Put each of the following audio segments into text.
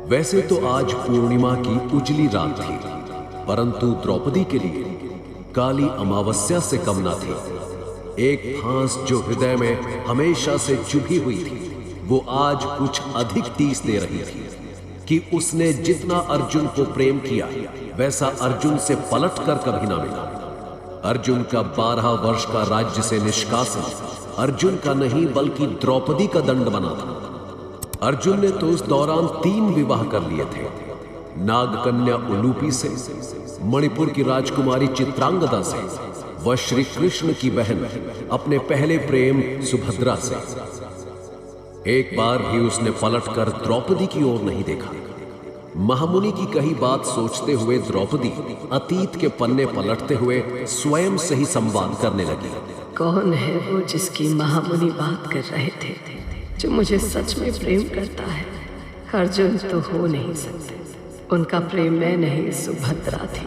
वैसे तो आज पूर्णिमा की उजली रात थी, परंतु द्रौपदी के लिए काली अमावस्या से कम न थी। एक फांस जो हृदय में हमेशा से चुभी हुई थी, वो आज कुछ अधिक तीस दे रही थी कि उसने जितना अर्जुन को प्रेम किया, वैसा अर्जुन से पलट कर कभी ना मिला। अर्जुन का 12 वर्ष का राज्य से निष्कासन अर्जुन का नहीं बल्कि द्रौपदी का दंड बना था। अर्जुन ने तो उस दौरान 3 विवाह कर लिए थे, नागकन्या उलूपी से, मणिपुर की राजकुमारी चित्रांगदा से व श्री कृष्ण की बहन अपने पहले प्रेम सुभद्रा से। एक बार भी उसने पलटकर द्रौपदी की ओर नहीं देखा। महामुनि की कही बात सोचते हुए द्रौपदी अतीत के पन्ने पलटते हुए स्वयं से ही संवाद करने लगी। कौन है वो जिसकी महामुनि बात कर रहे थे, जो मुझे सच में प्रेम करता है? अर्जुन तो हो नहीं सकते, उनका प्रेम मैं नहीं सुभद्रा थी।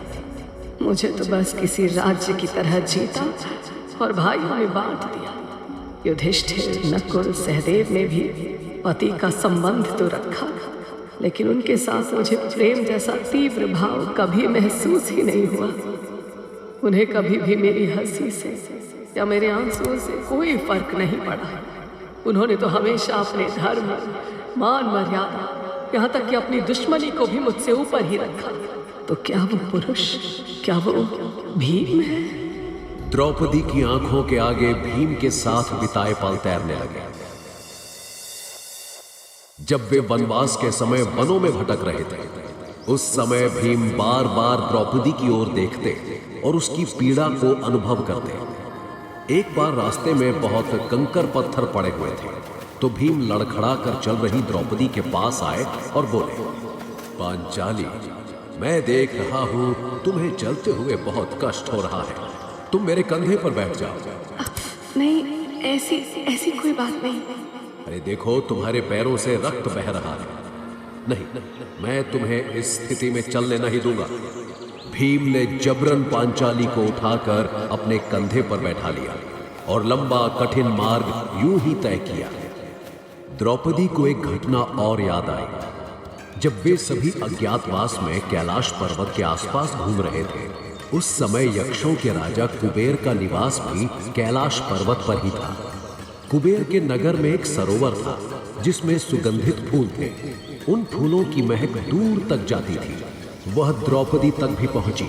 मुझे तो बस किसी राज्य की तरह जीता और भाइयों में बांट दिया। युधिष्ठिर, नकुल, सहदेव ने भी पति का संबंध तो रखा, लेकिन उनके साथ मुझे प्रेम जैसा तीव्र भाव कभी महसूस ही नहीं हुआ। उन्हें कभी भी मेरी हंसी से या मेरे आंसुओं से कोई फर्क नहीं पड़ा। उन्होंने तो हमेशा अपने धर्म, मान, मर्यादा, यहाँ तक कि अपनी दुश्मनी को भी मुझसे ऊपर ही रखा। तो क्या वो पुरुष, क्या वो भीम है? द्रौपदी की आंखों के आगे भीम के साथ बिताए पल तैरने लगे। जब वे वनवास के समय वनों में भटक रहे थे, उस समय भीम बार बार द्रौपदी की ओर देखते और उसकी पीड़ा को अनुभव करते। एक बार रास्ते में बहुत कंकर पत्थर पड़े हुए थे, तो भीम लड़खड़ा कर चल रही द्रौपदी के पास आए और बोले, पांचाली, मैं देख रहा हूं तुम्हें चलते हुए बहुत कष्ट हो रहा है, तुम मेरे कंधे पर बैठ जाओ। नहीं, ऐसी कोई बात नहीं। अरे देखो, तुम्हारे पैरों से रक्त बह रहा है। नहीं, मैं तुम्हें इस स्थिति में चलने नहीं दूंगा। भीम ने जबरन पांचाली को उठाकर अपने कंधे पर बैठा लिया और लंबा कठिन मार्ग यूं ही तय किया। द्रौपदी को एक घटना और याद आई। जब वे सभी अज्ञातवास में कैलाश पर्वत के आसपास घूम रहे थे, उस समय यक्षों के राजा कुबेर का निवास भी कैलाश पर्वत पर ही था। कुबेर के नगर में एक सरोवर था जिसमें सुगंधित फूल थे। उन फूलों की महक दूर तक जाती थी। वह द्रौपदी तक भी पहुंची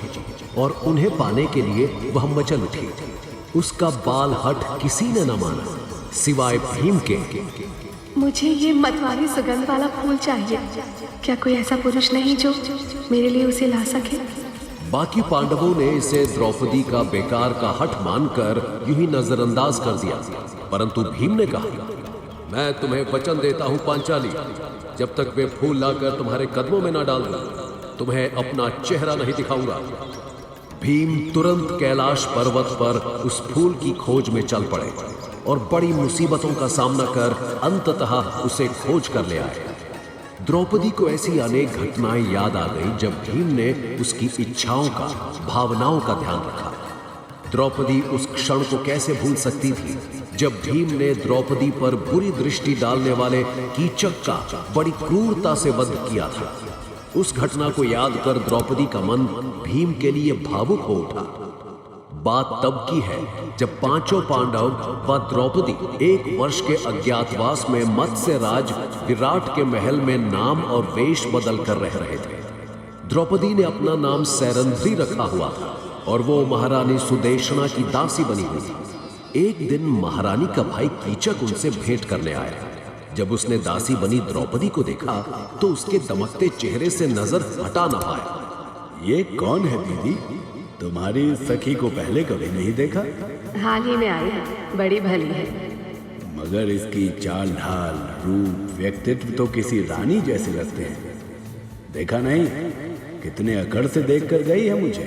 और उन्हें पाने के लिए वह मचल उठी। उसका बाल हठ किसी ने न माना सिवाय भीम के। मुझे ये मतवाली सुगंध वाला फूल चाहिए। क्या कोई ऐसा पुरुष नहीं जो मेरे लिए उसे ला सके? बाकी पांडवों ने इसे द्रौपदी का बेकार का हठ मानकर यूं ही नजरअंदाज कर दिया, परंतु भीम ने कहा, मैं तुम्हें वचन देता हूं पांचाली, जब तक वे फूल लाकर तुम्हारे कदमों में ना डाल दूं, तुम्हें अपना चेहरा नहीं दिखाऊंगा। भीम तुरंत कैलाश पर्वत पर उस फूल की खोज में चल पड़े और बड़ी मुसीबतों का सामना कर अंततः उसे खोज कर ले आए। द्रौपदी को ऐसी अनेक घटनाएं याद आ गई जब भीम ने उसकी इच्छाओं का, भावनाओं का ध्यान रखा। द्रौपदी उस क्षण को कैसे भूल सकती थी जब भीम ने द्रौपदी पर बुरी दृष्टि डालने वाले कीचक का बड़ी क्रूरता से वध किया था। उस घटना को याद कर द्रौपदी का मन भीम के लिए भावुक हो उठा। बात तब की है जब 5 पांडव व द्रौपदी 1 वर्ष के अज्ञातवास में मत्स्य राज विराट के महल में नाम और वेश बदल कर रह रहे थे। द्रौपदी ने अपना नाम सैरंध्री रखा हुआ था और वो महारानी सुदेशना की दासी बनी हुई थी। एक दिन महारानी का भाई कीचक उनसे भेंट करने आया। जब उसने दासी बनी द्रौपदी को देखा तो उसके दमकते चेहरे से नजर हटा न पाया। ये कौन है दीदी? तुम्हारी सखी को पहले कभी नहीं देखा। हाल ही में आई है, बड़ी भली है। मगर इसकी चाल ढाल, रूप, व्यक्तित्व तो किसी रानी जैसे लगते हैं। देखा नहीं कितने अकड़ से देख कर गई है मुझे।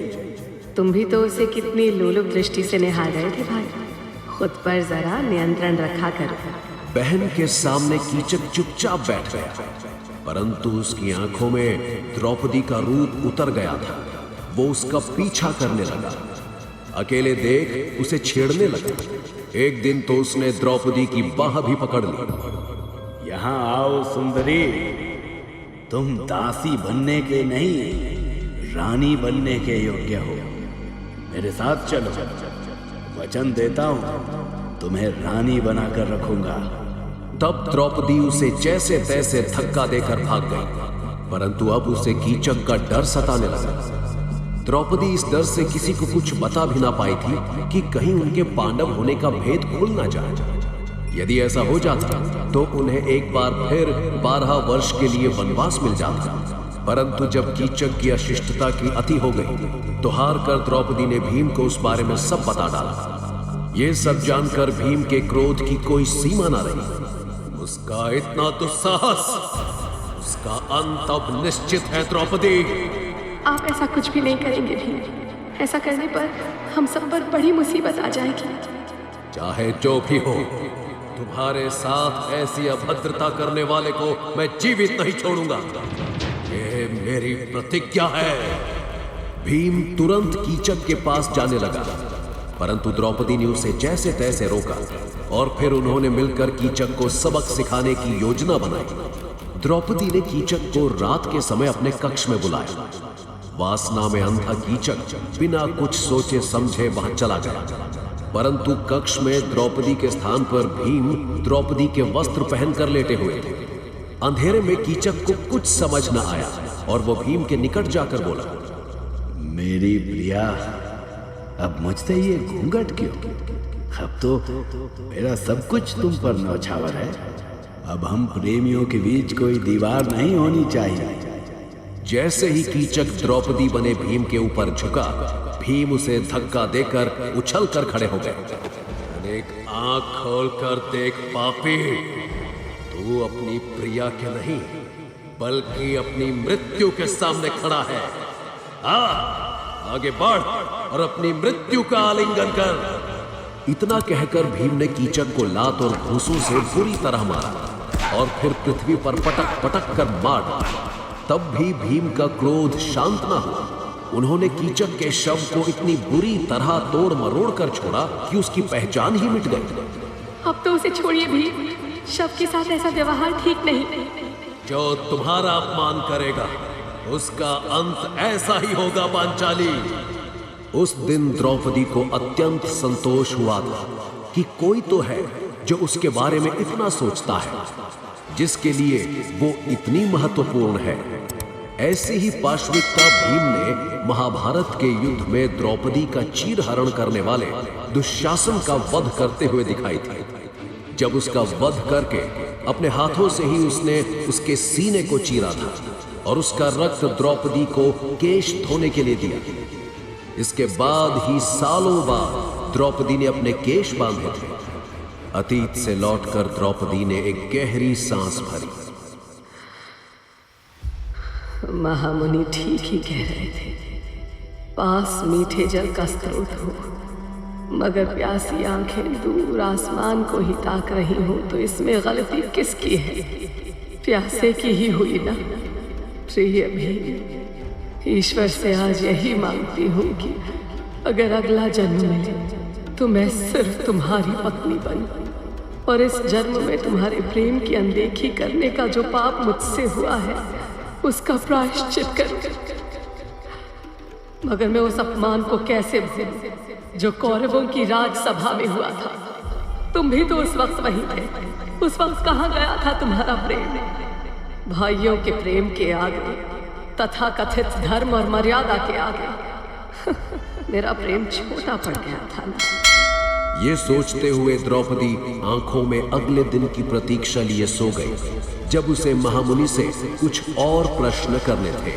तुम भी तो उसे कितनी लोलुप दृष्टि से निहार रहे थे भाई। खुद पर जरा नियंत्रण रखा करो। बहन के सामने कीचक चुपचाप बैठ गया, परंतु उसकी आंखों में द्रौपदी का रूप उतर गया था। वो उसका पीछा करने लगा। अकेले देख उसे छेड़ने लगा। एक दिन तो उसने द्रौपदी की बाह भी पकड़ ली। यहाँ आओ सुंदरी, तुम दासी बनने के नहीं रानी बनने के योग्य हो। मेरे साथ चलो, वचन देता हूं तुम्हें रानी बनाकर रखूंगा। तब द्रौपदी उसे जैसे तैसे धक्का देकर भाग गई, परंतु अब उसे कीचक का डर सताने लगा। द्रौपदी इस डर से किसी को कुछ बता भी ना पाई थी कि कहीं उनके पांडव होने का भेद खुल ना जाए। यदि ऐसा हो जाता तो उन्हें एक बार फिर 12 वर्ष के लिए वनवास मिल जाता। परंतु जब कीचक की अशिष्टता की अति हो गई तो हार कर द्रौपदी ने भीम को उस बारे में सब बता डाला। ये सब जानकर भीम के क्रोध की कोई सीमा ना रही। उसका इतना दुस्साहस, उसका अंत अब निश्चित है। द्रौपदी, आप ऐसा कुछ भी नहीं करेंगे भीम। ऐसा करने पर हम सब पर बड़ी मुसीबत आ जाएगी। चाहे जो भी हो, तुम्हारे साथ ऐसी अभद्रता करने वाले को मैं जीवित नहीं छोड़ूंगा। ये मेरी प्रतिज्ञा है। भीम तुरंत कीचक के पास जाने लगा, परंतु द्रौपदी ने उसे जैसे तैसे रोका और फिर उन्होंने मिलकर कीचक को सबक सिखाने की योजना बनाई। द्रौपदी ने कीचक को रात के समय अपने कक्ष में बुलाया। वासना में अंधा कीचक बिना कुछ सोचे समझे वहां चला गया, परंतु कक्ष में द्रौपदी के स्थान पर भीम द्रौपदी के वस्त्र पहनकर लेटे हुए थे। अंधेरे में कीचक को कुछ समझ न आया और वो भीम के निकट जाकर बोला, मेरी प्रिया, अब मुझसे ये घूंघट क्यों? अब तो मेरा सब कुछ तुम पर न्यौछावर है। अब हम प्रेमियों के बीच कोई दीवार नहीं होनी चाहिए। जैसे ही कीचक द्रौपदी बने भीम के ऊपर झुका, भीम उसे धक्का देकर उछल कर खड़े हो गए। अनेक आंख खोल कर देख पापी, तू अपनी प्रिया के नहीं बल्कि अपनी मृत्यु के सामने खड़ा है। आगे बढ़ और अपनी मृत्यु का आलिंगन कर। इतना कहकर भीम ने कीचक को लात और घूंसों से बुरी तरह मारा और फिर पृथ्वी पर पटक पटक कर मार डाला। तब भी भीम का क्रोध शांत न हुआ। उन्होंने कीचक के शव को इतनी बुरी तरह तोड़ मरोड़ कर छोड़ा कि उसकी पहचान ही मिट गई। अब तो उसे छोड़िए भीम, शव के साथ ऐसा व्यवहार ठीक नहीं। जो तुम्हारा अपमान करेगा उसका अंत ऐसा ही होगा पांचाली। उस दिन द्रौपदी को अत्यंत संतोष हुआ था कि कोई तो है जो उसके बारे में इतना सोचता है, जिसके लिए वो इतनी महत्वपूर्ण है। ऐसी ही पाशविकता भीम ने महाभारत के युद्ध में द्रौपदी का चीरहरण करने वाले दुशासन का वध करते हुए दिखाई थी। जब उसका वध करके अपने हाथों से ही उसने उसके सीने को चीरा था और उसका रक्त द्रौपदी को केश धोने के लिए दिया। इसके बाद ही सालों बाद द्रौपदी ने अपने केश बांधे थे। अतीत से लौटकर द्रौपदी ने एक गहरी सांस भरी। महामुनि ठीक ही कह रहे थे, पास मीठे जल का स्रोत हो मगर प्यासी आंखें दूर आसमान को ही ताक रही हो, तो इसमें गलती किसकी है? प्यासे की ही हुई ना। प्रिय भी, ईश्वर से आज यही मांगती हूँ कि अगर अगला जन्म मिले तो मैं सिर्फ तुम्हारी पत्नी बनूं और इस जन्म में तुम्हारे प्रेम की अनदेखी करने का जो पाप मुझसे हुआ है उसका प्रायश्चित करूं। मगर मैं उस अपमान को कैसे भूलूं जो कौरवों की राजसभा में हुआ था। तुम भी तो उस वक्त वहीं थे। उस वक्त कहाँ गया था तुम्हारा प्रेम? भाइयों के प्रेम के आगे, तथा कथित धर्म और मर्यादा के आगे मेरा प्रेम छोटा पड़ गया था ना। ये सोचते हुए द्रौपदी आंखों में अगले दिन की प्रतीक्षा लिए सो गई, जब उसे महामुनि से कुछ और प्रश्न करने थे।